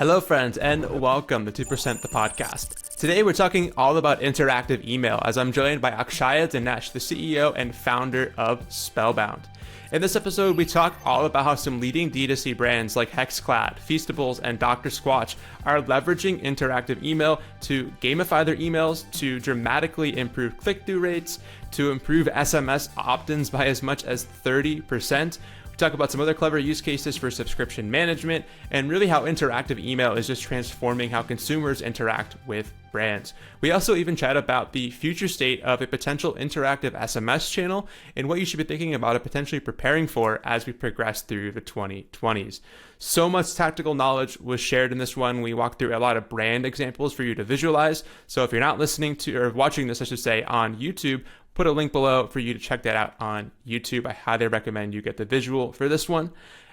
Hello, friends, and welcome to 2% the podcast. Today, we're talking all about interactive email as I'm joined by Akshaya Dinesh, the CEO and founder of Spellbound. In this episode, we talk all about how some leading D2C brands like Hexclad, Feastables, and Dr. Squatch are leveraging interactive email to gamify their emails, to dramatically improve click-through rates, to improve SMS opt-ins by as much as 30%. Talk about some other clever use cases for subscription management, and really how interactive email is just transforming how consumers interact with brands. We also even chat about the future state of a potential interactive SMS channel and what you should be thinking about it potentially preparing for as we progress through the 2020s. So much tactical knowledge was shared in this one. We walked through a lot of brand examples for you to visualize. So if you're not listening to or watching this, I should say, on YouTube, put a link below for you to check that out on YouTube. I highly recommend you get the visual for this one.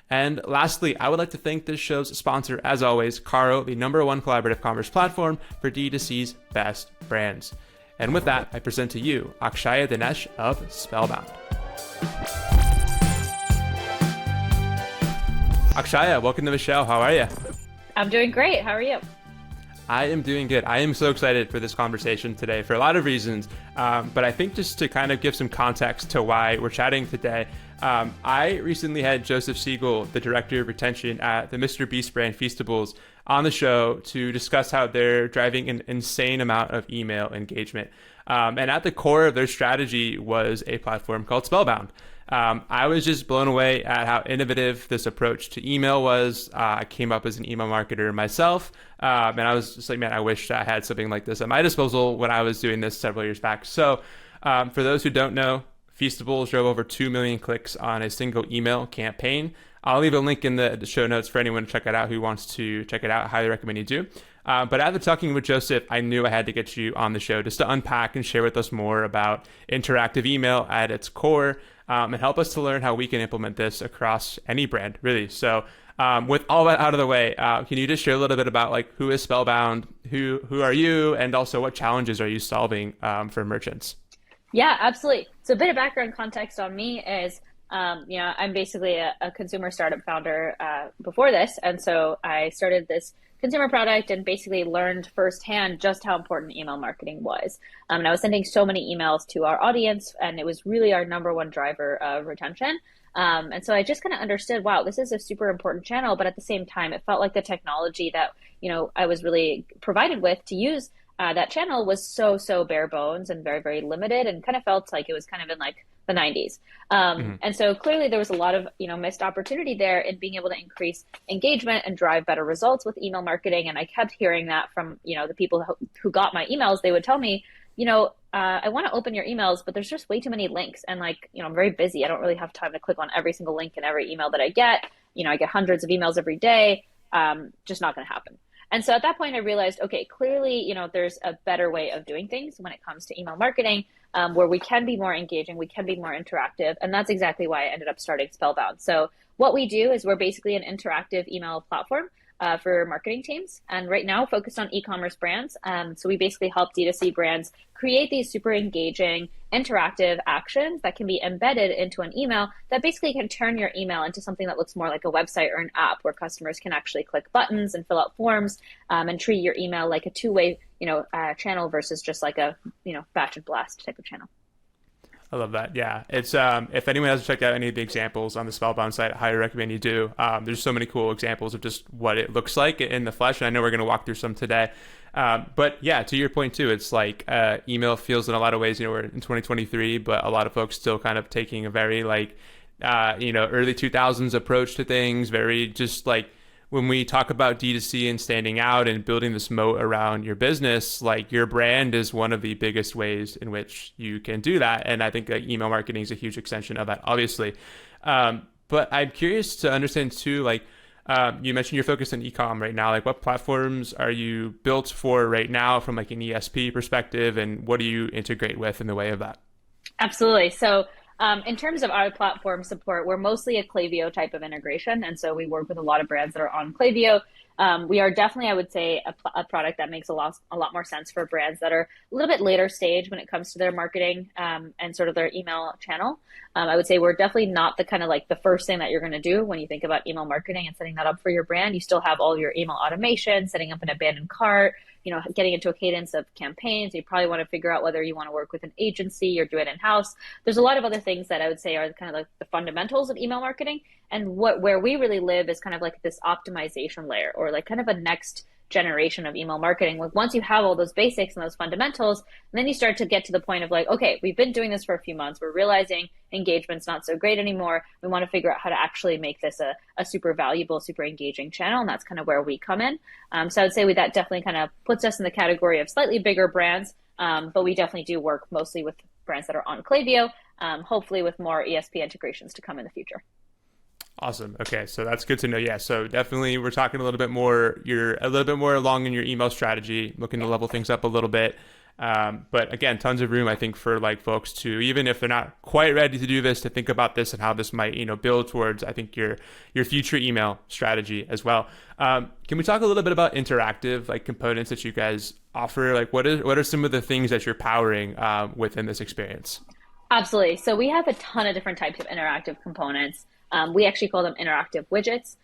And lastly, I would like to thank this show's sponsor, as always, Caro, the #1 collaborative commerce platform for D2C's best brands. And with that, I present to you Akshaya Dinesh of Spellbound. Akshaya, welcome to the show. How are you? I'm doing great. How are you? I am doing good. I am so excited for this conversation today for a lot of reasons. But I think just to kind of give some context to why we're chatting today, I recently had Joseph Siegel, the director of retention at the Mr. Beast brand Feastables, on the show to discuss how they're driving an insane amount of email engagement. And at the core of their strategy was a platform called Spellbound. I was just blown away at how innovative this approach to email was. I came up as an email marketer myself, and I was just like, man, I wish I had something like this at my disposal when I was doing this several years back. So for those who don't know, Feastables drove over 2 million clicks on a single email campaign. I'll leave a link in the show notes for anyone to check it out who wants to check it out. I highly recommend you do. But after talking with Joseph, I knew I had to get you on the show just to unpack and share with us more about interactive email at its core, and help us to learn how we can implement this across any brand, really. So with all that out of the way, can you just share a little bit about like who is Spellbound, who are you, and also what challenges are you solving for merchants? Yeah, absolutely. So a bit of background context on me is, I'm basically a consumer startup founder before this. And so I started this consumer product and basically learned firsthand just how important email marketing was. And I was sending so many emails to our audience, and it was really our #1 driver of retention. And so I just kind of understood, wow, this is a super important channel. But at the same time, it felt like the technology that, I was really provided with to use that channel was so bare bones and very, very limited, and kind of felt like it was kind of in like the 90s. And so clearly there was a lot of, missed opportunity there in being able to increase engagement and drive better results with email marketing. And I kept hearing that from, the people who got my emails. They would tell me, I want to open your emails, but there's just way too many links. And I'm very busy. I don't really have time to click on every single link in every email that I get. I get hundreds of emails every day. Just not going to happen. And so at that point, I realized, okay, clearly, there's a better way of doing things when it comes to email marketing, where we can be more engaging, we can be more interactive. And that's exactly why I ended up starting Spellbound. So what we do is we're basically an interactive email platform for marketing teams. And right now focused on e-commerce brands. So we basically help D2C brands create these super engaging, interactive actions that can be embedded into an email that basically can turn your email into something that looks more like a website or an app where customers can actually click buttons and fill out forms, and treat your email like a two-way, channel versus just like a, batch and blast type of channel. I love that. Yeah. It's if anyone hasn't checked out any of the examples on the Spellbound site, I highly recommend you do. There's so many cool examples of just what it looks like in the flesh. And I know we're going to walk through some today. But yeah, to your point too, it's like email feels in a lot of ways, we're in 2023, but a lot of folks still kind of taking a very early 2000s approach to things, very just like, when we talk about D2C and standing out and building this moat around your business, like your brand is one of the biggest ways in which you can do that. And I think email marketing is a huge extension of that, obviously. But I'm curious to understand too, you mentioned you're focused on e-com right now. Like what platforms are you built for right now from like an ESP perspective, and what do you integrate with in the way of that? Absolutely. So in terms of our platform support, we're mostly a Klaviyo type of integration. And so we work with a lot of brands that are on Klaviyo. we are definitely, I would say, a product that makes a lot more sense for brands that are a little bit later stage when it comes to their marketing and sort of their email channel. I would say we're definitely not the kind of like the first thing that you're going to do when you think about email marketing and setting that up for your brand. You still have all your email automation, setting up an abandoned cart, getting into a cadence of campaigns. You probably want to figure out whether you want to work with an agency or do it in-house. There's a lot of other things that I would say are kind of like the fundamentals of email marketing. And where we really live is kind of like this optimization layer, or like kind of a next generation of email marketing. Like once you have all those basics and those fundamentals, and then you start to get to the point of like, okay, we've been doing this for a few months. We're realizing engagement's not so great anymore. We want to figure out how to actually make this a super valuable, super engaging channel. And that's kind of where we come in. So I would say that definitely kind of puts us in the category of slightly bigger brands. But we definitely do work mostly with brands that are on Klaviyo, hopefully with more ESP integrations to come in the future. Awesome. Okay, so that's good to know. Yeah, so definitely we're talking a little bit more, you're a little bit more along in your email strategy, looking to level things up a little bit. But again, tons of room, I think, for like folks to, even if they're not quite ready to do this, to think about this and how this might, build towards, I think, your future email strategy as well. Can we talk a little bit about interactive like components that you guys offer? Like what are some of the things that you're powering within this experience? Absolutely. So we have a ton of different types of interactive components. We actually call them interactive widgets.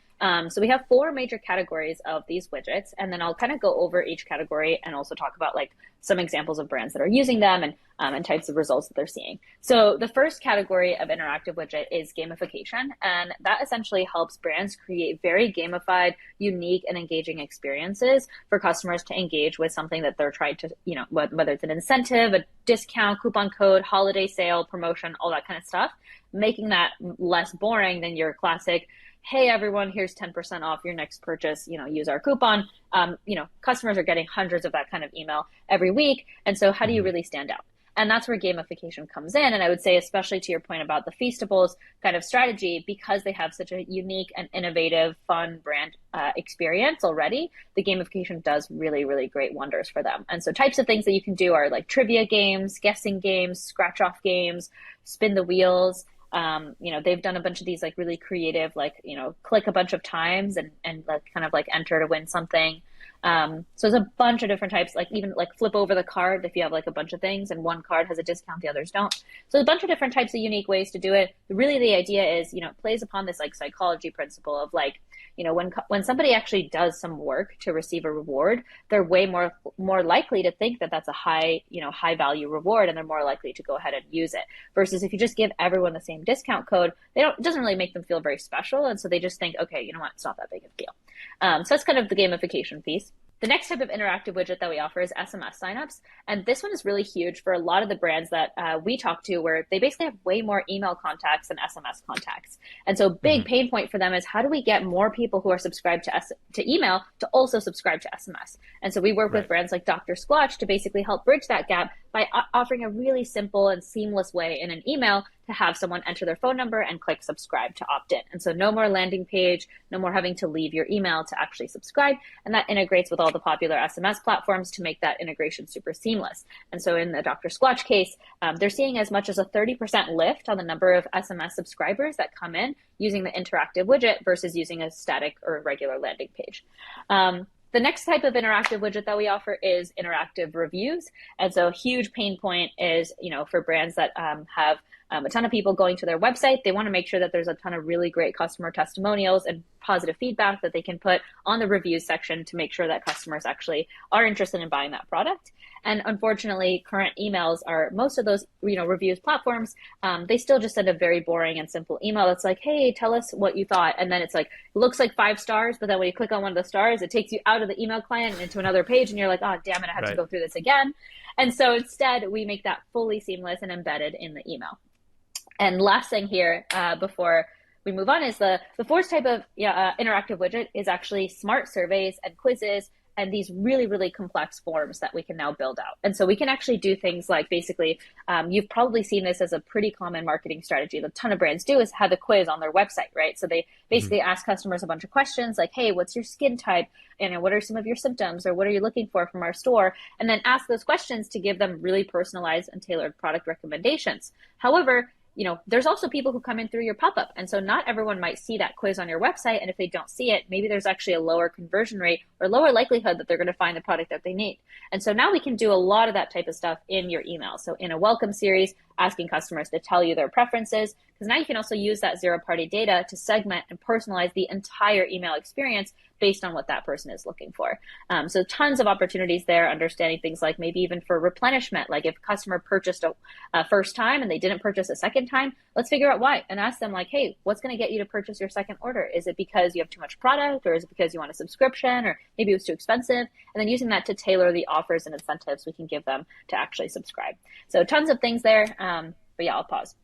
So we have 4 major categories of these widgets, and then I'll kind of go over each category and also talk about like some examples of brands that are using them and types of results that they're seeing. So the first category of interactive widget is gamification, and that essentially helps brands create very gamified, unique, and engaging experiences for customers to engage with something that they're trying to, whether it's an incentive, a discount, coupon code, holiday sale, promotion, all that kind of stuff, making that less boring than your classic, hey, everyone, here's 10% off your next purchase, use our coupon. Customers are getting hundreds of that kind of email every week. And so how do you really stand out? And that's where gamification comes in. And I would say, especially to your point about the Feastables kind of strategy, because they have such a unique and innovative, fun brand experience already, the gamification does really, really great wonders for them. And so types of things that you can do are like trivia games, guessing games, scratch off games, spin the wheels. They've done a bunch of these like really creative, like, click a bunch of times and like kind of like enter to win something. So there's a bunch of different types, like even like flip over the card if you have like a bunch of things and one card has a discount, the others don't. So a bunch of different types of unique ways to do it. Really, the idea is, it plays upon this like psychology principle of like, when somebody actually does some work to receive a reward, they're way more likely to think that that's a high value reward, and they're more likely to go ahead and use it. Versus if you just give everyone the same discount code, it doesn't really make them feel very special, and so they just think, okay, you know what, it's not that big of a deal. So that's kind of the gamification piece. The next type of interactive widget that we offer is SMS signups. And this one is really huge for a lot of the brands that we talk to, where they basically have way more email contacts than SMS contacts. And so big pain point for them is, how do we get more people who are subscribed to email to also subscribe to SMS? And so we work with brands like Dr. Squatch to basically help bridge that gap by offering a really simple and seamless way in an email to have someone enter their phone number and click subscribe to opt in. And so no more landing page, no more having to leave your email to actually subscribe. And that integrates with all the popular SMS platforms to make that integration super seamless. And so in the Dr. Squatch case, they're seeing as much as a 30% lift on the number of SMS subscribers that come in using the interactive widget versus using a static or regular landing page. The next type of interactive widget that we offer is interactive reviews. And so a huge pain point is, for brands that have a ton of people going to their website, they want to make sure that there's a ton of really great customer testimonials and positive feedback that they can put on the reviews section to make sure that customers actually are interested in buying that product. And unfortunately, current emails are, most of those, reviews platforms, they still just send a very boring and simple email that's like, hey, tell us what you thought. And then it's like, it looks like 5 stars, but then when you click on one of the stars, it takes you out of the email client and into another page. And you're like, oh, damn it, I have to go through this again. And so instead, we make that fully seamless and embedded in the email. And last thing here, before we move on, is the fourth type of interactive widget is actually smart surveys and quizzes and these really, really complex forms that we can now build out. And so we can actually do things like, basically, you've probably seen this as a pretty common marketing strategy that a ton of brands do, is have a quiz on their website, right? So they basically ask customers a bunch of questions like, hey, what's your skin type? And what are some of your symptoms, or what are you looking for from our store? And then ask those questions to give them really personalized and tailored product recommendations. However, there's also people who come in through your pop-up. And so not everyone might see that quiz on your website. And if they don't see it, maybe there's actually a lower conversion rate or lower likelihood that they're going to find the product that they need. And so now we can do a lot of that type of stuff in your email. So in a welcome series, asking customers to tell you their preferences, because now you can also use that zero-party data to segment and personalize the entire email experience based on what that person is looking for. So tons of opportunities there, understanding things like maybe even for replenishment, like if a customer purchased a first time and they didn't purchase a second time, let's figure out why and ask them like, hey, what's going to get you to purchase your second order? Is it because you have too much product, or is it because you want a subscription, or maybe it was too expensive? And then using that to tailor the offers and incentives we can give them to actually subscribe. So tons of things there. But yeah, I'll pause.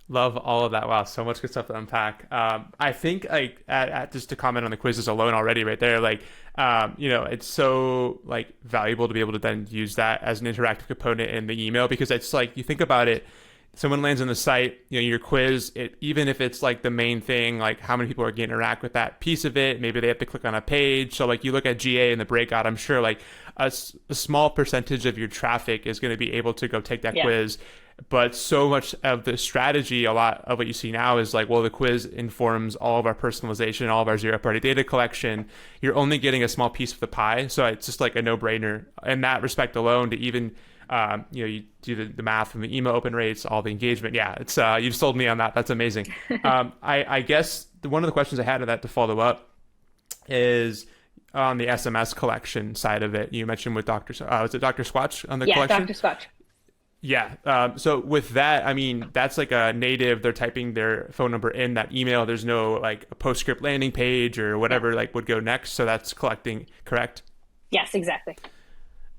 Love all of that. Wow, so much good stuff to unpack. I think like just to comment on the quizzes alone already right there, like it's so like valuable to be able to then use that as an interactive component in the email, because it's like you think about it, someone lands on the site, your quiz, even if it's like the main thing, like how many people are going to interact with that piece of it, maybe they have to click on a page. So like you look at GA and the breakout, I'm sure like a small percentage of your traffic is going to be able to go take that quiz. But so much of the strategy, a lot of what you see now is like, well, the quiz informs all of our personalization, all of our zero-party data collection. You're only getting a small piece of the pie. So it's just like a no-brainer in that respect alone to even, you do the math from the email open rates, all the engagement. Yeah, it's you've sold me on that. That's amazing. I guess one of the questions I had of that to follow up is on the SMS collection side of it. You mentioned with was it Dr. Squatch on the collection? Yeah, Dr. Squatch. Yeah. So with that, I mean, that's like a native, they're typing their phone number in that email. There's no like a PostScript landing page or whatever like would go next. So that's collecting, correct? Yes, exactly.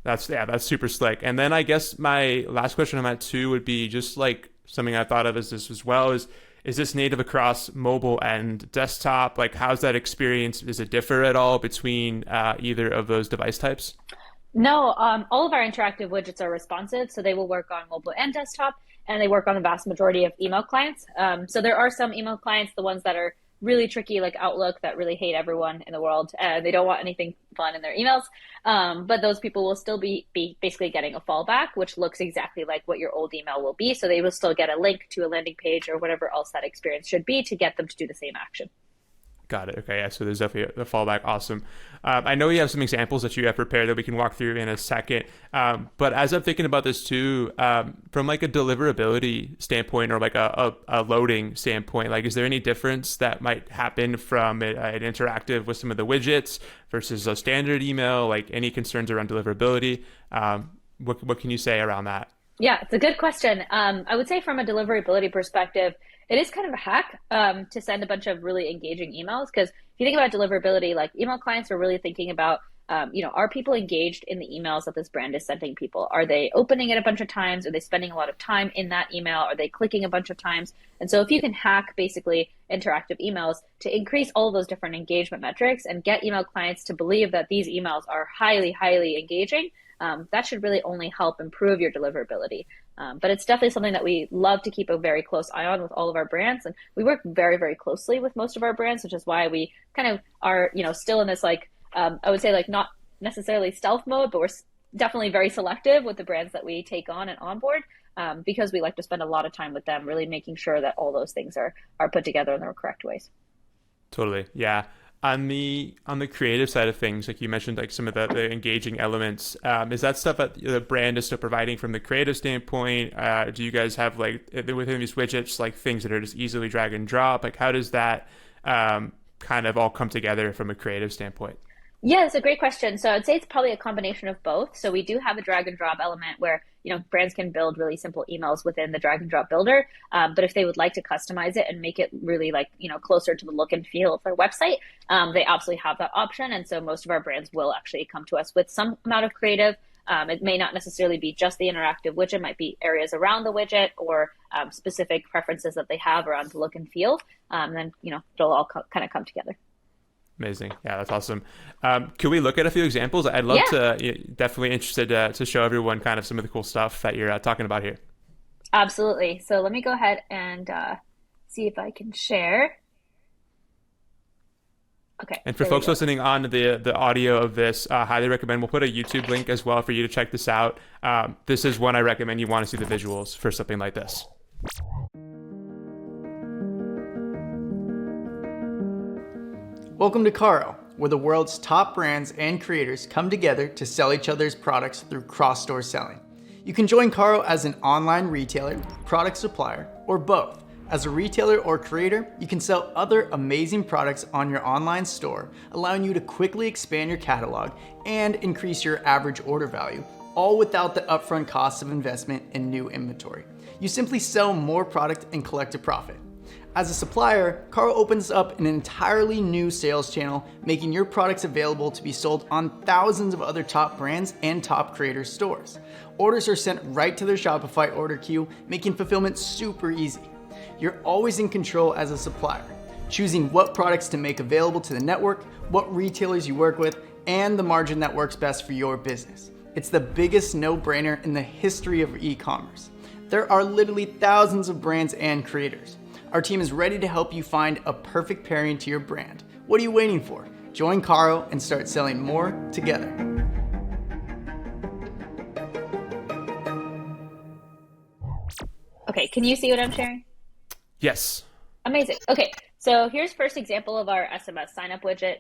That's super slick. And then I guess my last question on that too would be just like something I thought of as this as well is this native across mobile and desktop? Like how's that experience? Does it differ at all between either of those device types? No, all of our interactive widgets are responsive, so they will work on mobile and desktop, and they work on the vast majority of email clients. So there are some email clients, the ones that are really tricky, like Outlook, that really hate everyone in the world. They don't want anything fun in their emails, but those people will still be basically getting a fallback, which looks exactly like what your old email will be. So they will still get a link to a landing page or whatever else that experience should be to get them to do the same action. Got it. Okay. Yeah. So there's definitely a fallback. Awesome. I know you have some examples that you have prepared that we can walk through in a second. But as I'm thinking about this too, from like a deliverability standpoint or like a loading standpoint, like, is there any difference that might happen from an interactive with some of the widgets versus a standard email? Like any concerns around deliverability? What can you say around that? Yeah, it's a good question. I would say from a deliverability perspective, it is kind of a hack to send a bunch of really engaging emails, because if you think about deliverability, like email clients are really thinking about, are people engaged in the emails that this brand is sending people? Are they opening it a bunch of times? Are they spending a lot of time in that email? Are they clicking a bunch of times? And so if you can hack basically interactive emails to increase all of those different engagement metrics and get email clients to believe that these emails are highly, highly engaging, that should really only help improve your deliverability. But it's definitely something that we love to keep a very close eye on with all of our brands. And we work very, very closely with most of our brands, which is why we kind of are, still in this, like, I would say, like, not necessarily stealth mode, but we're definitely very selective with the brands that we take on and onboard, because we like to spend a lot of time with them, really making sure that all those things are put together in the correct ways. Totally. Yeah. On the creative side of things, like you mentioned, like some of the engaging elements, is that stuff that the brand is still providing from the creative standpoint? Do you guys have like within these widgets, like things that are just easily drag and drop? Like how does that kind of all come together from a creative standpoint? Yeah, it's a great question. So I'd say it's probably a combination of both. So we do have a drag and drop element where, brands can build really simple emails within the drag and drop builder. But if they would like to customize it and make it really like, closer to the look and feel of their website, they absolutely have that option. And so most of our brands will actually come to us with some amount of creative. It may not necessarily be just the interactive widget, it might be areas around the widget or specific preferences that they have around the look and feel. And then, it'll all kind of come together. Amazing. Yeah, that's awesome. Could we look at a few examples? I'd love to, definitely interested to show everyone kind of some of the cool stuff that you're talking about here. Absolutely. So let me go ahead and see if I can share. Okay. And for folks listening on the audio of this, highly recommend, we'll put a YouTube link as well for you to check this out. This is one I recommend you want to see the visuals for something like this. Welcome to Caro, where the world's top brands and creators come together to sell each other's products through cross-store selling. You can join Caro as an online retailer, product supplier, or both. As a retailer or creator, you can sell other amazing products on your online store, allowing you to quickly expand your catalog and increase your average order value, all without the upfront costs of investment in new inventory. You simply sell more product and collect a profit. As a supplier, Caro opens up an entirely new sales channel, making your products available to be sold on thousands of other top brands and top creators' stores. Orders are sent right to their Shopify order queue, making fulfillment super easy. You're always in control as a supplier, choosing what products to make available to the network, what retailers you work with, and the margin that works best for your business. It's the biggest no-brainer in the history of e-commerce. There are literally thousands of brands and creators. Our team is ready to help you find a perfect pairing to your brand. What are you waiting for? Join Caro and start selling more together. Okay, can you see what I'm sharing? Yes. Amazing. Okay, so here's first example of our SMS signup widget.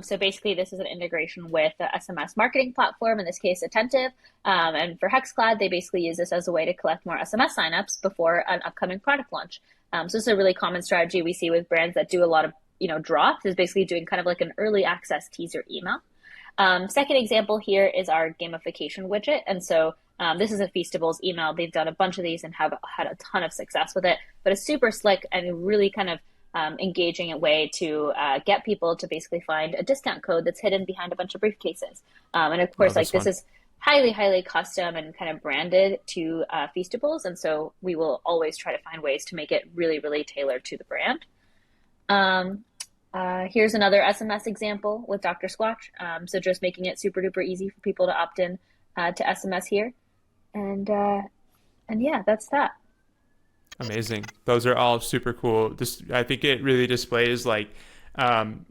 So basically this is an integration with the SMS marketing platform, in this case Attentive. And for Hexclad, they basically use this as a way to collect more SMS signups before an upcoming product launch. So this is a really common strategy we see with brands that do a lot of drops, is basically doing kind of like an early access teaser email. Second example here is our gamification widget. And so this is a Feastables email. They've done a bunch of these and have had a ton of success with it, but it's super slick and really kind of engaging a way to get people to basically find a discount code that's hidden behind a bunch of briefcases. And of course, this is highly, highly custom and kind of branded to Feastables. And so we will always try to find ways to make it really, really tailored to the brand. Here's another SMS example with Dr. Squatch. So just making it super duper easy for people to opt in to SMS here. And yeah, that's that. Amazing. Those are all super cool. I think it really displays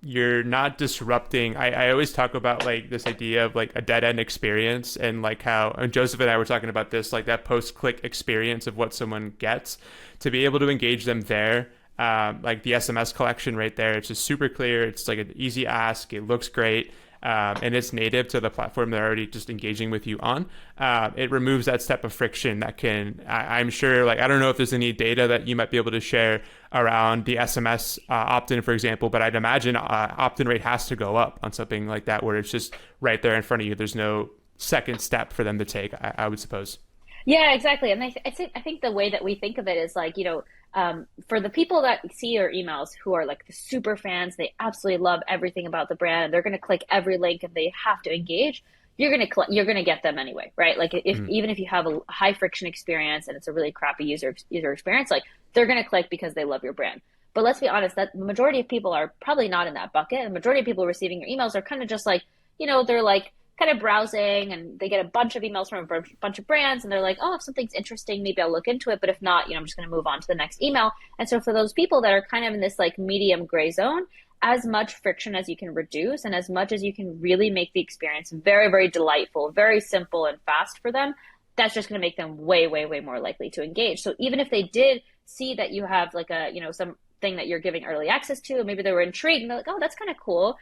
you're not disrupting. I always talk about this idea of a dead end experience, and how and Joseph and I were talking about this, that post-click experience of what someone gets, to be able to engage them there. The SMS collection right there, it's just super clear. It's an easy ask. It looks great. And it's native to the platform they're already just engaging with you on. It removes that step of friction that I'm sure, I don't know if there's any data that you might be able to share around the SMS opt-in, for example, but I'd imagine opt-in rate has to go up on something like that, where it's just right there in front of you. There's no second step for them to take, I would suppose. Yeah, exactly. And I think the way that we think of it is for the people that see your emails who are the super fans, they absolutely love everything about the brand, and they're going to click every link and they have to engage. You're going to get them anyway, right? Even if you have a high friction experience and it's a really crappy user experience, they're going to click because they love your brand. But let's be honest, that the majority of people are probably not in that bucket. The majority of people receiving your emails are kind of just they're kind of browsing, and they get a bunch of emails from a bunch of brands, and they're like, oh, if something's interesting, maybe I'll look into it. But if not, I'm just going to move on to the next email. And so for those people that are kind of in this medium gray zone, as much friction as you can reduce and as much as you can really make the experience very, very delightful, very simple and fast for them, that's just going to make them way, way, way more likely to engage. So even if they did see that you have something that you're giving early access to, and maybe they were intrigued and they're like, oh, that's kind of cool.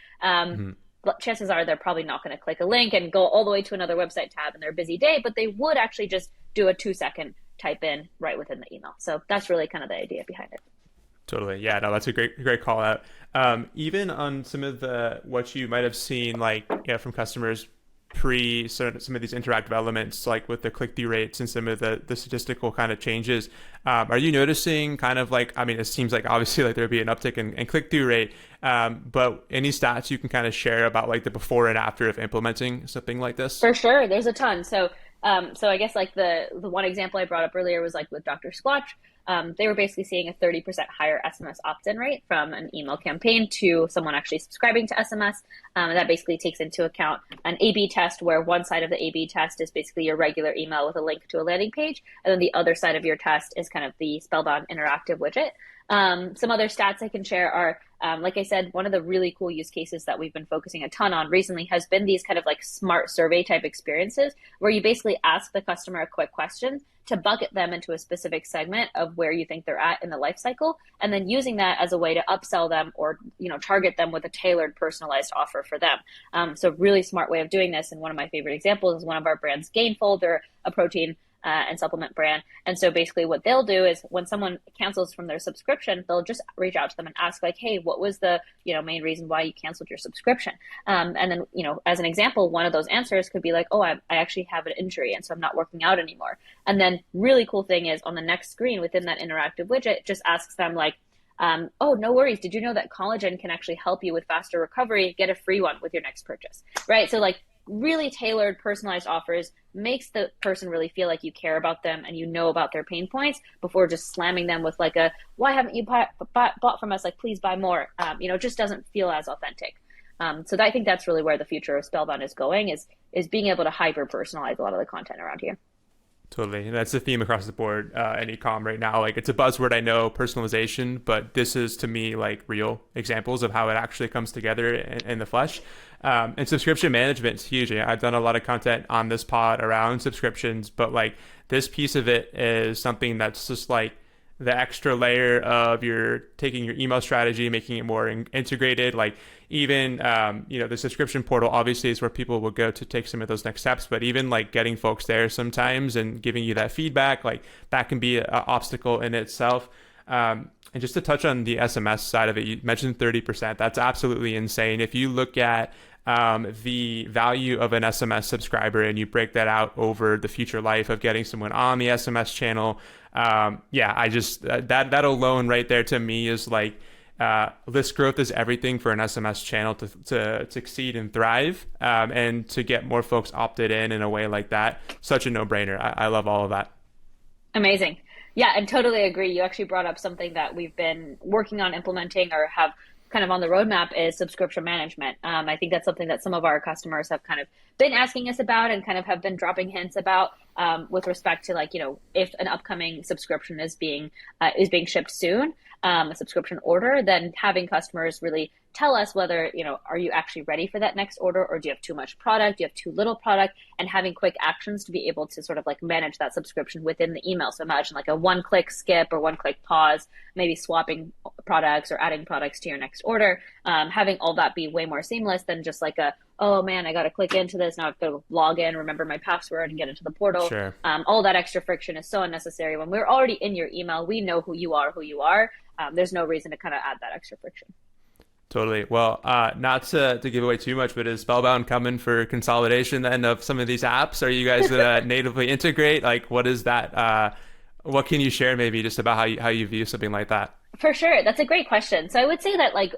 Chances are they're probably not going to click a link and go all the way to another website tab in their busy day, but they would actually just do a 2-second type in right within the email. So that's really kind of the idea behind it. Totally. Yeah, no, that's a great call out. Even on some of what you might have seen from customers some of these interactive elements, with the click-through rates and some of the statistical kind of changes, are you noticing it seems obviously there'd be an uptick in click-through rate, but any stats you can kind of share about the before and after of implementing something like this? For sure, there's a ton. So I guess the one example I brought up earlier was with Dr. Squatch. They were basically seeing a 30% higher SMS opt-in rate from an email campaign to someone actually subscribing to SMS. And that basically takes into account an A/B test, where one side of the A/B test is basically your regular email with a link to a landing page, and then the other side of your test is kind of the Spellbound interactive widget. Some other stats I can share are, like I said, one of the really cool use cases that we've been focusing a ton on recently has been these kind of like smart survey type experiences where you basically ask the customer a quick question to bucket them into a specific segment of where you think they're at in the life cycle, and then using that as a way to upsell them or target them with a tailored, personalized offer for them. So really smart way of doing this. And one of my favorite examples is one of our brands, Gainful. They're a protein and supplement brand. And so basically what they'll do is when someone cancels from their subscription, they'll just reach out to them and ask like, hey, what was the main reason why you canceled your subscription? And then, as an example, one of those answers could be like, oh, I actually have an injury and so I'm not working out anymore. And then really cool thing is on the next screen within that interactive widget, just asks them like, oh, no worries. Did you know that collagen can actually help you with faster recovery? Get a free one with your next purchase, right? So like really tailored, personalized offers makes the person really feel like you care about them and you know about their pain points before just slamming them with like a, why haven't you bought from us? Like, please buy more. It just doesn't feel as authentic. So I think that's really where the future of Spellbound is going, is being able to hyper personalize a lot of the content around here. Totally. And that's the theme across the board in e-com right now. Like, it's a buzzword, I know, personalization, but this is to me like real examples of how it actually comes together in the flesh. And subscription management is huge. I've done a lot of content on this pod around subscriptions, but like this piece of it is something that's just like the extra layer of taking your email strategy, making it more integrated. Like even, the subscription portal obviously is where people will go to take some of those next steps, but even like getting folks there sometimes and giving you that feedback, like that can be an obstacle in itself. And just to touch on the SMS side of it, you mentioned 30%. That's absolutely insane. If you look at the value of an SMS subscriber and you break that out over the future life of getting someone on the SMS channel, that alone right there to me is like, list growth is everything for an SMS channel to succeed and thrive, and to get more folks opted in a way like that. Such a no-brainer. I love all of that. Amazing. Yeah, and totally agree. You actually brought up something that we've been working on implementing or have kind of on the roadmap is subscription management. I think that's something that some of our customers have kind of been asking us about and kind of have been dropping hints about with respect to like, if an upcoming subscription is being shipped soon, a subscription order, then having customers really tell us whether, are you actually ready for that next order, or do you have too much product? Do you have too little product? And having quick actions to be able to sort of like manage that subscription within the email. So imagine like a one-click skip or one-click pause, maybe swapping products or adding products to your next order, having all that be way more seamless than just like oh man, I got to click into this. Now I have to log in, remember my password and get into the portal. Sure. All that extra friction is so unnecessary. When we're already in your email, we know who you are. There's no reason to kind of add that extra friction. Totally. Well, not to give away too much, but is Spellbound coming for consolidation then of some of these apps? Are you guys going to natively integrate? Like, what is that? What can you share maybe just about how you view something like that? For sure. That's a great question. So I would say that like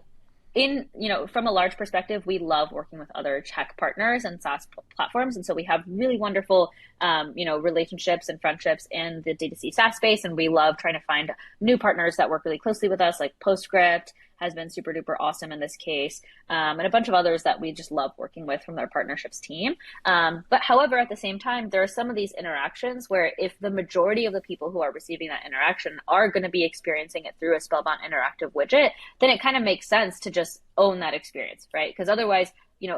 from a large perspective, we love working with other tech partners and SaaS platforms. And so we have really wonderful, relationships and friendships in the D2C SaaS space. And we love trying to find new partners that work really closely with us, like Postscript has been super duper awesome in this case, and a bunch of others that we just love working with from their partnerships team. But however, at the same time, there are some of these interactions where if the majority of the people who are receiving that interaction are going to be experiencing it through a Spellbound interactive widget, then it kind of makes sense to just own that experience, right? Because otherwise,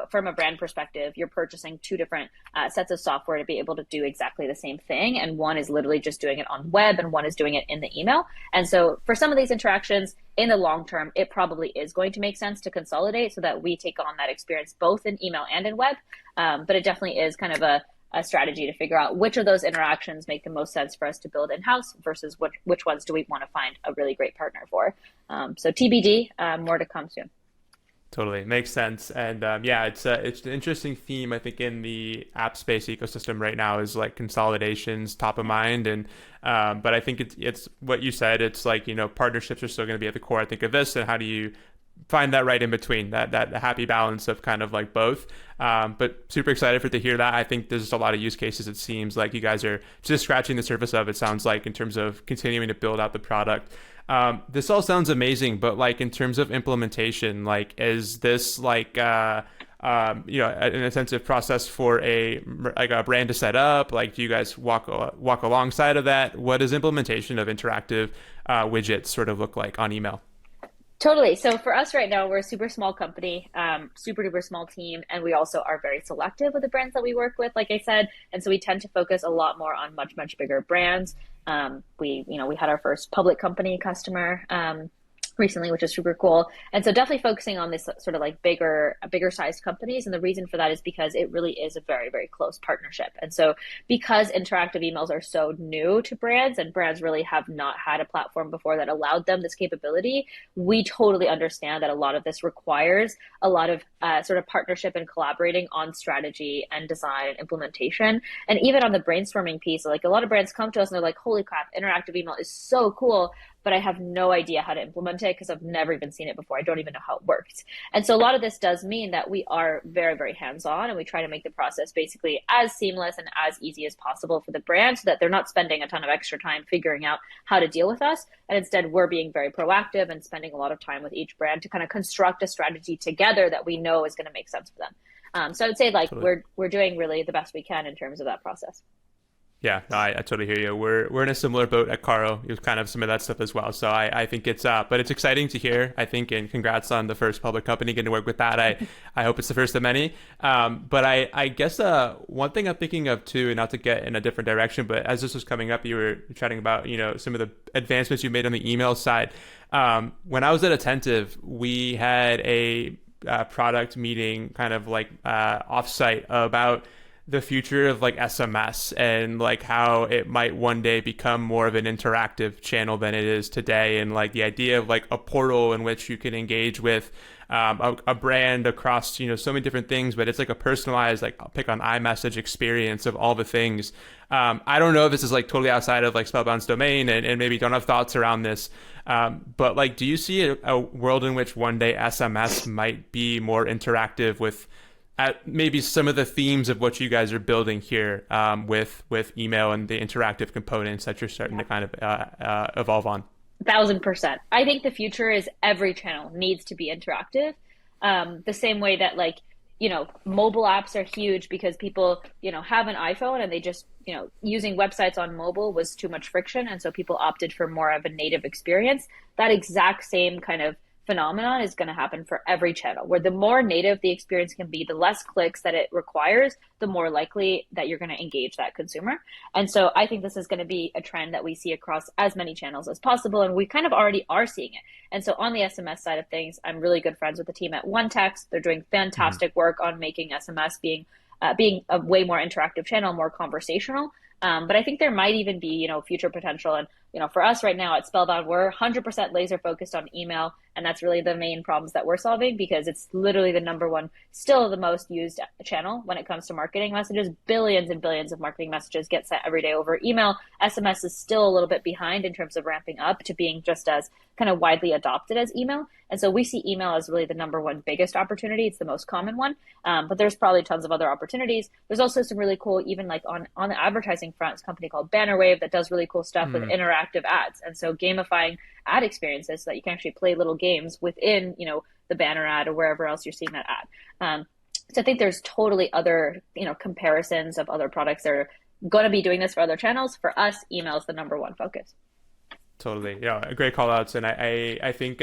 from a brand perspective, you're purchasing two different sets of software to be able to do exactly the same thing. And one is literally just doing it on web and one is doing it in the email. And so for some of these interactions in the long term, it probably is going to make sense to consolidate so that we take on that experience both in email and in web. But it definitely is kind of a strategy to figure out which of those interactions make the most sense for us to build in-house versus which ones do we want to find a really great partner for. So TBD, more to come soon. Totally makes sense. And it's an interesting theme, I think, in the app space ecosystem right now is like consolidation's top of mind. And but I think it's what you said. It's like, partnerships are still going to be at the core, I think, of this. And how do you find that right in between, that happy balance of kind of like both? But super excited to hear that. I think there's just a lot of use cases it seems like you guys are just scratching the surface of, it sounds like, in terms of continuing to build out the product. This all sounds amazing, but like in terms of implementation, like is this like a an incentive process for a brand to set up? Like, do you guys walk alongside of that? What does implementation of interactive widgets sort of look like on email? Totally. So for us right now, we're a super small company, super duper small team, and we also are very selective with the brands that we work with, like I said. And so we tend to focus a lot more on much, much bigger brands. We had our first public company customer recently, which is super cool. And so definitely focusing on this sort of like bigger sized companies. And the reason for that is because it really is a very, very close partnership. And so because interactive emails are so new to brands and brands really have not had a platform before that allowed them this capability, we totally understand that a lot of this requires a lot of sort of partnership and collaborating on strategy and design and implementation. And even on the brainstorming piece, like a lot of brands come to us and they're like, holy crap, interactive email is so cool, but I have no idea how to implement it because I've never even seen it before. I don't even know how it works. And so a lot of this does mean that we are very, very hands-on, and we try to make the process basically as seamless and as easy as possible for the brand so that they're not spending a ton of extra time figuring out how to deal with us. And instead, we're being very proactive and spending a lot of time with each brand to kind of construct a strategy together that we know is going to make sense for them. So I would say totally. We're doing really the best we can in terms of that process. Yeah, no, I totally hear you. We're in a similar boat at Caro. It was kind of some of that stuff as well. So I think but it's exciting to hear, I think, and congrats on the first public company getting to work with that. I hope it's the first of many. But I guess one thing I'm thinking of too, and not to get in a different direction, but as this was coming up, you were chatting about, some of the advancements you made on the email side. When I was at Attentive, we had a product meeting kind of like offsite about the future of like SMS and like how it might one day become more of an interactive channel than it is today, and like the idea of like a portal in which you can engage with a brand across so many different things, but it's like a personalized, like I'll pick on iMessage experience of all the things. I don't know if this is like totally outside of like Spellbound's domain and maybe don't have thoughts around this, but like, do you see a world in which one day SMS might be more interactive with at maybe some of the themes of what you guys are building here with email and the interactive components that you're starting to kind of evolve on? 1,000%. I think the future is every channel needs to be interactive. The same way that mobile apps are huge because people, have an iPhone and they just, using websites on mobile was too much friction. And so people opted for more of a native experience. That exact same kind of phenomenon is going to happen for every channel, where the more native the experience can be, the less clicks that it requires, the more likely that you're going to engage that consumer. And so I think this is going to be a trend that we see across as many channels as possible. And we kind of already are seeing it. And so on the SMS side of things, I'm really good friends with the team at OneText. They're doing fantastic work on making SMS being a way more interactive channel, more conversational. But I think there might even be, future potential. And, for us right now at Spellbound, we're 100% laser focused on email. And that's really the main problems that we're solving, because it's literally the number one, still the most used channel when it comes to marketing messages. Billions and billions of marketing messages get sent every day over email. SMS is still a little bit behind in terms of ramping up to being just as kind of widely adopted as email. And so we see email as really the number one biggest opportunity. It's the most common one, but there's probably tons of other opportunities. There's also some really cool, even like on the advertising front, it's a company called Bannerwave that does really cool stuff with interactive ads. And so gamifying ad experiences so that you can actually play little games within, the banner ad or wherever else you're seeing that ad. So I think there's totally other, comparisons of other products that are going to be doing this for other channels. For us, email is the number one focus. Totally. Yeah. Great call outs. And I think,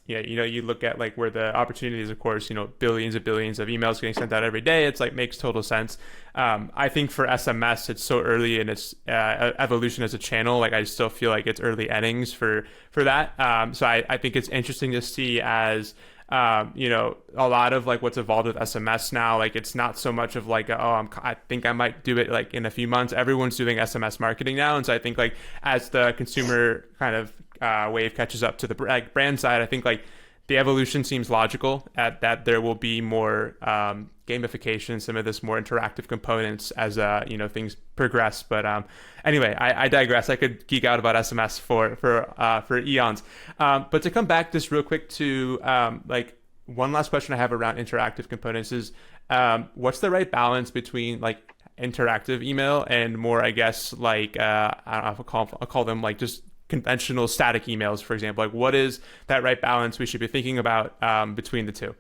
you look at like where the opportunities, of course, billions and billions of emails getting sent out every day. It's like makes total sense. I think for SMS, it's so early in its evolution as a channel. Like I still feel like it's early innings for that. So I think it's interesting to see as, a lot of like what's evolved with SMS now, like it's not so much of like, I think I might do it like in a few months. Everyone's doing SMS marketing now. And so I think like as the consumer kind of wave catches up to the brand side, I think like the evolution seems logical at that there will be more gamification, some of this more interactive components as things progress. But anyway, I digress. I could geek out about SMS for eons. But to come back just real quick to like one last question I have around interactive components is what's the right balance between like interactive email and more, I guess, like I don't know if I'll call them like just conventional static emails, for example. Like what is that right balance we should be thinking about between the two?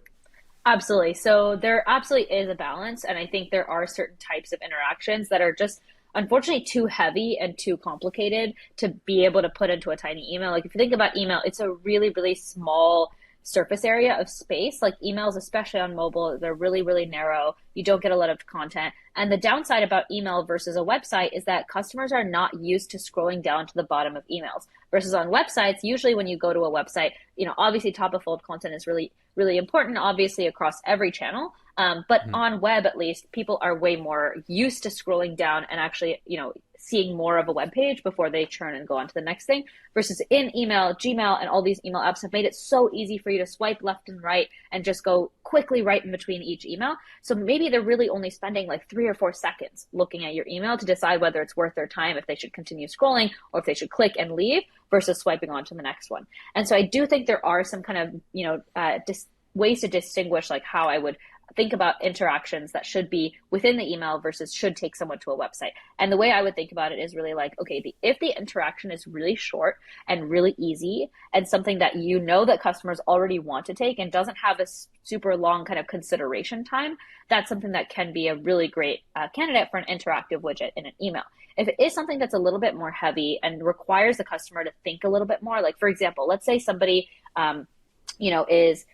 Absolutely. So there absolutely is a balance. And I think there are certain types of interactions that are just unfortunately too heavy and too complicated to be able to put into a tiny email. Like if you think about email, it's a really, really small surface area of space. Like emails, especially on mobile, they're really, really narrow. You don't get a lot of content. And the downside about email versus a website is that customers are not used to scrolling down to the bottom of emails versus on websites. Usually when you go to a website, obviously top of fold content is really, really important, obviously across every channel. But on web, at least, people are way more used to scrolling down and actually, seeing more of a web page before they churn and go on to the next thing. Versus in email, Gmail, and all these email apps have made it so easy for you to swipe left and right and just go quickly right in between each email. So maybe they're really only spending like 3 or 4 seconds looking at your email to decide whether it's worth their time, if they should continue scrolling or if they should click and leave versus swiping on to the next one. And so I do think there are some kind of, ways to distinguish like how I would think about interactions that should be within the email versus should take someone to a website. And the way I would think about it is really like, okay, if the interaction is really short and really easy and something that that customers already want to take and doesn't have a super long kind of consideration time, that's something that can be a really great candidate for an interactive widget in an email. If it is something that's a little bit more heavy and requires the customer to think a little bit more, like for example, let's say somebody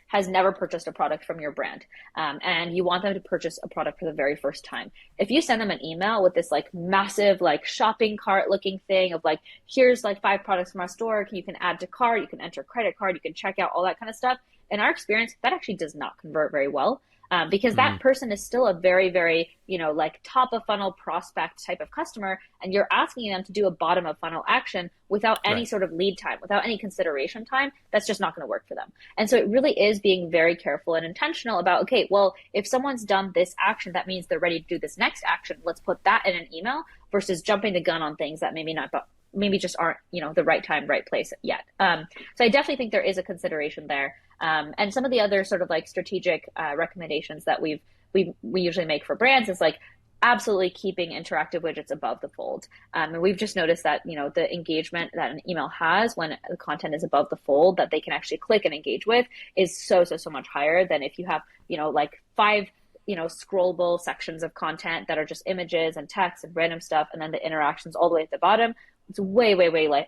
has never purchased a product from your brand, and you want them to purchase a product for the very first time. If you send them an email with this like massive like shopping cart looking thing of like, here's like 5 products from our store, you can add to cart, you can enter credit card, you can check out, all that kind of stuff. In our experience, that actually does not convert very well. Because that person is still a very, very, like top of funnel prospect type of customer. And you're asking them to do a bottom of funnel action without any sort of lead time, without any consideration time. That's just not going to work for them. And so it really is being very careful and intentional about, okay, well, if someone's done this action, that means they're ready to do this next action. Let's put that in an email versus jumping the gun on things that maybe just aren't, the right time, right place yet. So I definitely think there is a consideration there. And some of the other sort of like strategic recommendations that we usually make for brands is like absolutely keeping interactive widgets above the fold. And we've just noticed that, the engagement that an email has when the content is above the fold that they can actually click and engage with is so much higher than if you have, like 5 scrollable sections of content that are just images and text and random stuff, and then the interactions all the way at the bottom. It's way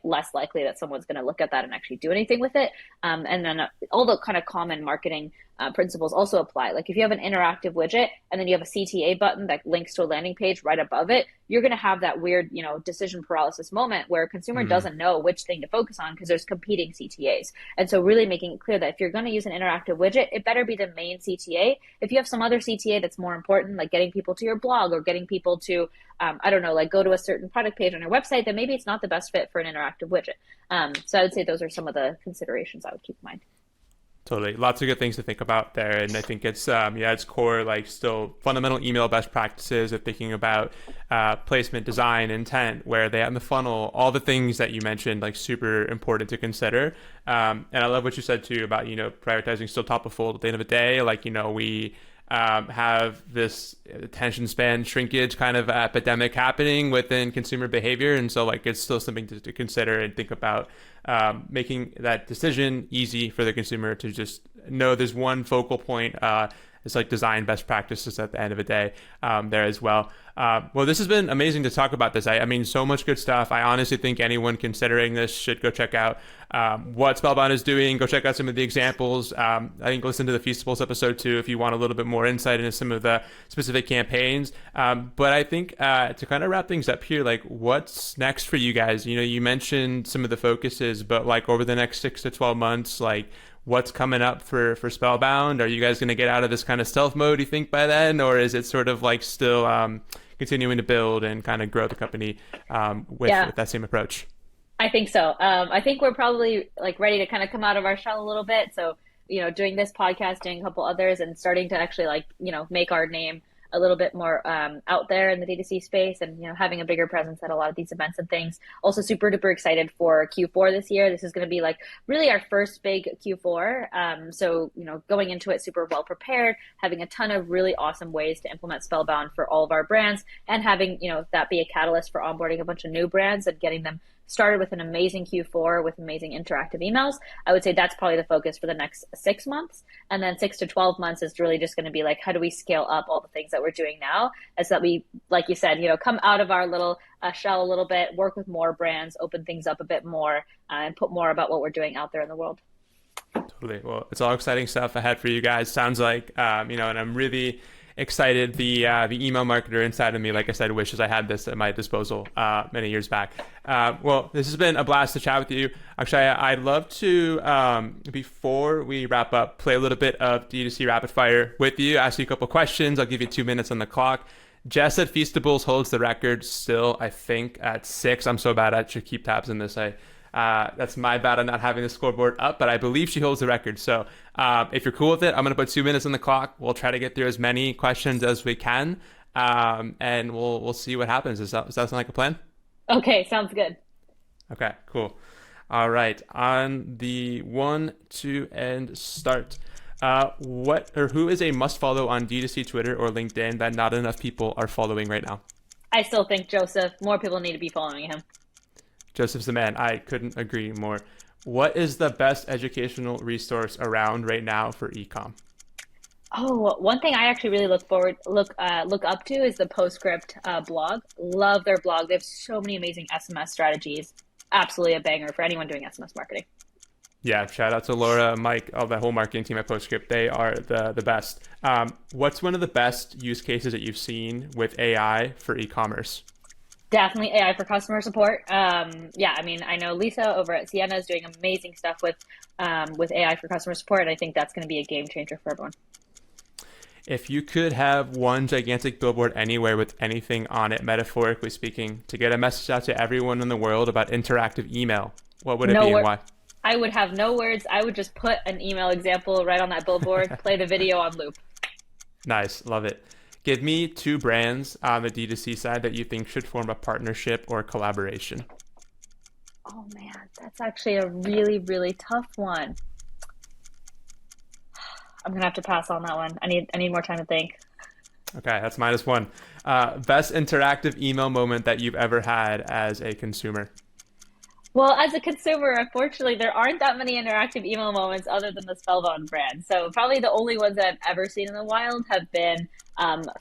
less likely that someone's going to look at that and actually do anything with it. And then all the kind of common marketing principles also apply. Like if you have an interactive widget and then you have a CTA button that links to a landing page right above it, you're going to have that weird, decision paralysis moment where a consumer doesn't know which thing to focus on because there's competing CTAs. And so really making it clear that if you're going to use an interactive widget, it better be the main CTA. If you have some other CTA that's more important, like getting people to your blog or getting people to, like go to a certain product page on your website, then maybe it's not the best fit for an interactive widget. So I would say those are some of the considerations I would keep in mind. Totally. Lots of good things to think about there. And I think it's, it's core, like still fundamental email best practices of thinking about placement, design, intent, where they are in the funnel, all the things that you mentioned, like super important to consider. And I love what you said too about, prioritizing still top of fold at the end of the day. Like, we have this attention span shrinkage kind of epidemic happening within consumer behavior. And so like it's still something to consider and think about, making that decision easy for the consumer to just know there's one focal point. It's like design best practices at the end of the day there as well. Well, this has been amazing to talk about this. I mean, so much good stuff. I honestly think anyone considering this should go check out what Spellbound is doing. Go check out some of the examples. I think listen to the Feastables episode too if you want a little bit more insight into some of the specific campaigns. But I think to kind of wrap things up here, like what's next for you guys? You mentioned some of the focuses, but like over the next 6 to 12 months, like what's coming up for Spellbound? Are you guys going to get out of this kind of stealth mode, you think, by then? Or is it sort of like still continuing to build and kind of grow the company with that same approach? I think so. I think we're probably like ready to kind of come out of our shell a little bit. So, doing this podcast, doing a couple others and starting to actually like, make our name a little bit more out there in the D2C space and, having a bigger presence at a lot of these events and things. Also super duper excited for Q4 this year. This is going to be like really our first big Q4. So, going into it super well prepared, having a ton of really awesome ways to implement Spellbound for all of our brands and having, that be a catalyst for onboarding a bunch of new brands and getting them started with an amazing Q4 with amazing interactive emails. I would say that's probably the focus for the next 6 months. And then 6 to 12 months is really just going to be like, how do we scale up all the things that we're doing now, as that we, like you said, come out of our little shell a little bit, work with more brands, open things up a bit more, and put more about what we're doing out there in the world. Totally. Well, it's all exciting stuff ahead for you guys. Sounds like, and I'm really excited. The email marketer inside of me, like I said, wishes I had this at my disposal many years back. Well, this has been a blast to chat with you, Akshaya. I'd love to, before we wrap up, play a little bit of D2C Rapid Fire with you, ask you a couple questions. I'll give you 2 minutes on the clock. Jess at Feastables holds the record still, I think, at 6. I'm so bad. I should keep tabs on this. That's my bad on not having the scoreboard up, but I believe she holds the record. So if you're cool with it, I'm going to put 2 minutes on the clock. We'll try to get through as many questions as we can, and we'll see what happens. Does that sound like a plan? Okay, sounds good. Okay, cool. All right, on the 1, 2, and start. Who is a must follow on D2C Twitter or LinkedIn that not enough people are following right now? I still think Joseph. More people need to be following him. Joseph's the man. I couldn't agree more. What is the best educational resource around right now for ecom? Oh, one thing I actually really look up to is the Postscript blog. Love their blog. They have so many amazing SMS strategies. Absolutely a banger for anyone doing SMS marketing. Yeah, shout out to Laura, Mike, all the whole marketing team at Postscript. They are the best. What's one of the best use cases that you've seen with AI for e-commerce? Definitely AI for customer support. I know Lisa over at Sienna is doing amazing stuff with AI for customer support, and I think that's going to be a game changer for everyone. If you could have one gigantic billboard anywhere with anything on it, metaphorically speaking, to get a message out to everyone in the world about interactive email, what would it be and why? I would have no words. I would just put an email example right on that billboard, play the video on loop. Nice. Love it. Give me 2 brands on the D2C side that you think should form a partnership or collaboration. Oh man, that's actually a really, really tough one. I'm gonna have to pass on that one. I need more time to think. Okay, that's -1. Best interactive email moment that you've ever had as a consumer? Well, as a consumer, unfortunately, there aren't that many interactive email moments other than the Spellbound brand. So probably the only ones that I've ever seen in the wild have been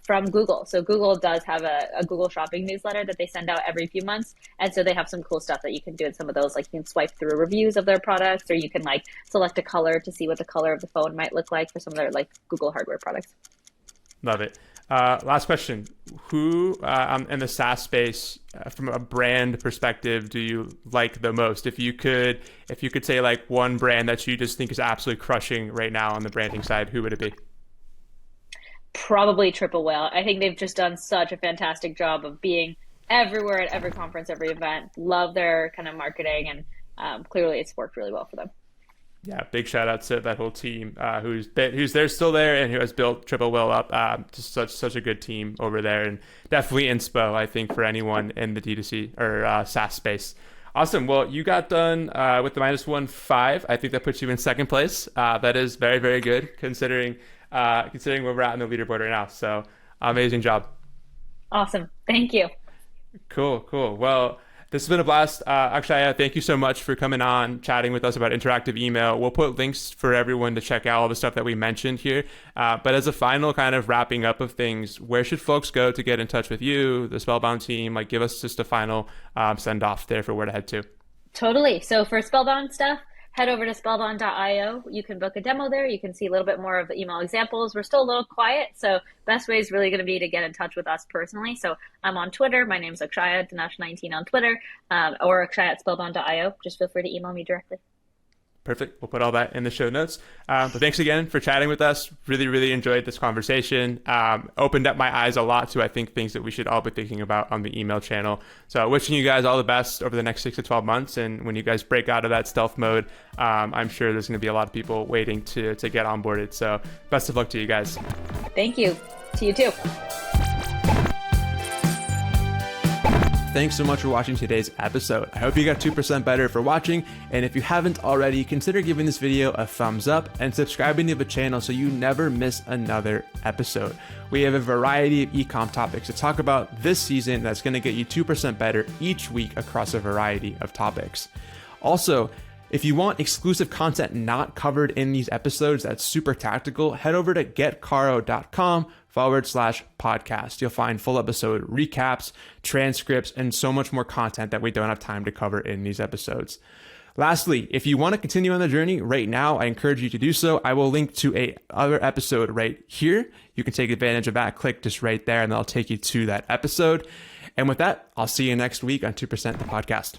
from Google. So Google does have a Google shopping newsletter that they send out every few months. And so they have some cool stuff that you can do in some of those. Like you can swipe through reviews of their products, or you can like select a color to see what the color of the phone might look like for some of their like Google hardware products. Love it. Last question. Who in the SaaS space, from a brand perspective, do you like the most? If you could say like one brand that you just think is absolutely crushing right now on the branding side, who would it be? Probably Triple Whale. I think they've just done such a fantastic job of being everywhere at every conference, every event. Love their kind of marketing, and clearly it's worked really well for them. Yeah, big shout out to that whole team who's there still there and who has built Triple Whale up. Just such a good team over there, and definitely inspo, I think, for anyone in the D2C or SaaS space. Awesome. Well, you got done with the -1.5. I think that puts you in second place. That is very, very good considering where we're at in the leaderboard right now. So amazing job. Awesome. Thank you. Cool. Well, this has been a blast. Akshaya, thank you so much for coming on, chatting with us about interactive email. We'll put links for everyone to check out all the stuff that we mentioned here. But as a final kind of wrapping up of things, where should folks go to get in touch with you, the Spellbound team? Like, give us just a final send off there for where to head to. Totally. So for Spellbound stuff, head over to spellbound.io. You can book a demo there. You can see a little bit more of the email examples. We're still a little quiet, so best way is really going to be to get in touch with us personally. So I'm on Twitter. My name's Akshaya Dinesh 19 on Twitter, or Akshaya at spellbound.io. Just feel free to email me directly. Perfect. We'll put all that in the show notes. But thanks again for chatting with us. Really, really enjoyed this conversation. Opened up my eyes a lot to, I think, things that we should all be thinking about on the email channel. So wishing you guys all the best over the next 6 to 12 months. And when you guys break out of that stealth mode, I'm sure there's going to be a lot of people waiting to get onboarded. So best of luck to you guys. Thank you. To you too. Thanks so much for watching today's episode. I hope you got 2% better for watching, and if you haven't already, consider giving this video a thumbs up and subscribing to the channel so you never miss another episode. We have a variety of e-com topics to talk about this season that's going to get you 2% better each week across a variety of topics. Also, if you want exclusive content not covered in these episodes that's super tactical, head over to getcaro.com/podcast. You'll find full episode recaps, transcripts, and so much more content that we don't have time to cover in these episodes. Lastly, if you want to continue on the journey right now, I encourage you to do so. I will link to another episode right here. You can take advantage of that. Click just right there, and that'll take you to that episode. And with that, I'll see you next week on 2% the podcast.